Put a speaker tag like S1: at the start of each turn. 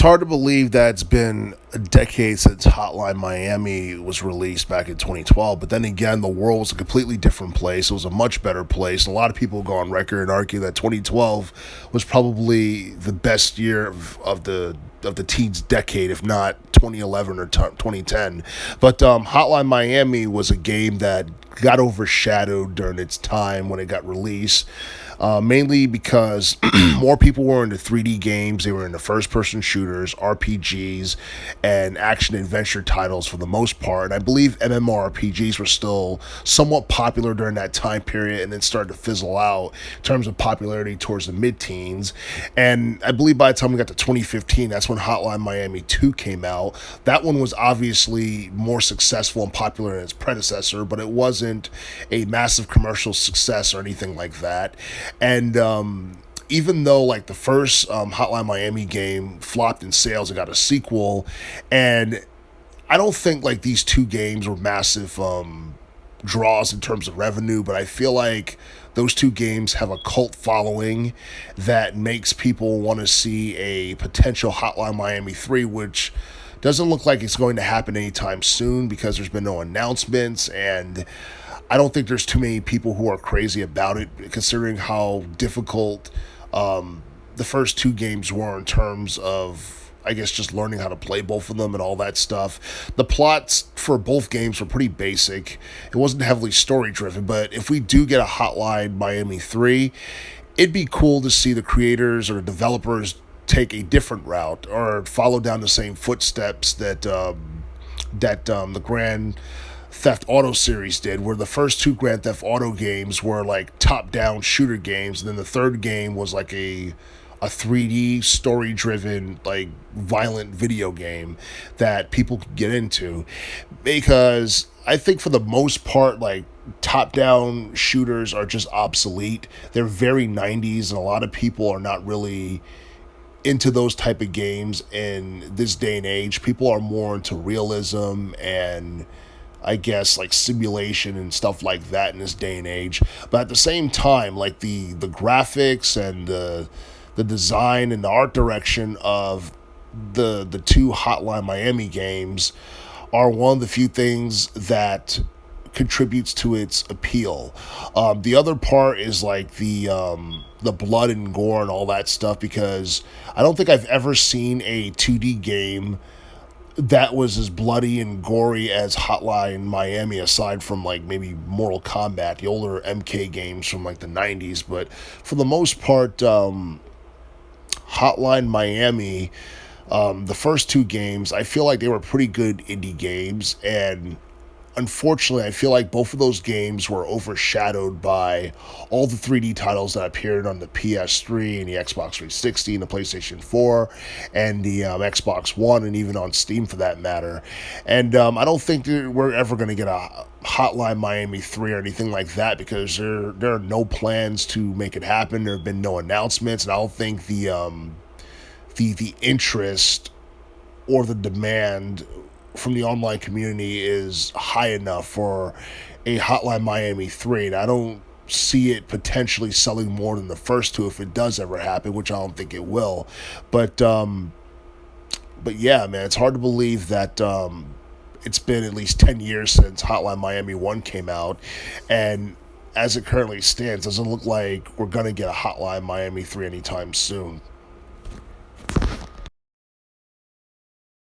S1: hard to believe that it's been a decade since Hotline Miami was released back in 2012. But then again, the world was a completely different place. It was a much better place. And a lot of people go on record and argue that 2012 was probably the best year of the teens decade, if not 2011 or 2010. But Hotline Miami was a game that got overshadowed during its time when it got released. Mainly because more people were into 3D games, they were into first person shooters, RPGs, and action adventure titles for the most part. And I believe MMORPGs were still somewhat popular during that time period and then started to fizzle out in terms of popularity towards the mid teens. And I believe by the time we got to 2015, that's when Hotline Miami 2 came out. That one was obviously more successful and popular than its predecessor, but it wasn't a massive commercial success or anything like that. And even though like the first Hotline Miami game flopped in sales, it got a sequel, and I don't think like these two games were massive draws in terms of revenue, but I feel like those two games have a cult following that makes people want to see a potential Hotline Miami 3, which doesn't look like it's going to happen anytime soon because there's been no announcements, and I don't think there's too many people who are crazy about it, considering how difficult the first two games were in terms of, I guess, just learning how to play both of them and all that stuff. The plots for both games were pretty basic. It wasn't heavily story driven, but if we do get a Hotline Miami 3, it'd be cool to see the creators or developers take a different route or follow down the same footsteps that the Grand Theft Auto series did, where the first two Grand Theft Auto games were like top-down shooter games, and then the third game was like a 3D story-driven like violent video game that people could get into. Because I think for the most part, like top-down shooters are just obsolete. They're very 90s, and a lot of people are not really into those type of games in this day and age. People are more into realism and I guess like simulation and stuff like that in this day and age. But at the same time, like the graphics and the design and the art direction of the two Hotline Miami games are one of the few things that contributes to its appeal. The other part is like the blood and gore and all that stuff, because I don't think I've ever seen a 2D game that was as bloody and gory as Hotline Miami, aside from like maybe Mortal Kombat, the older MK games from like the 90s. But for the most part, Hotline Miami, the first two games, I feel like they were pretty good indie games, and unfortunately, I feel like both of those games were overshadowed by all the 3D titles that appeared on the PS3 and the Xbox 360 and the PlayStation 4 and the Xbox One, and even on Steam for that matter. And I don't think that we're ever going to get a Hotline Miami 3 or anything like that, because there are no plans to make it happen. There have been no announcements, and I don't think the interest or the demand from the online community is high enough for a Hotline Miami 3, and I don't see it potentially selling more than the first two if it does ever happen, which I don't think it will. But yeah, man, it's hard to believe that it's been at least 10 years since Hotline Miami 1 came out, and as it currently stands, doesn't look like we're going to get a Hotline Miami 3 anytime soon.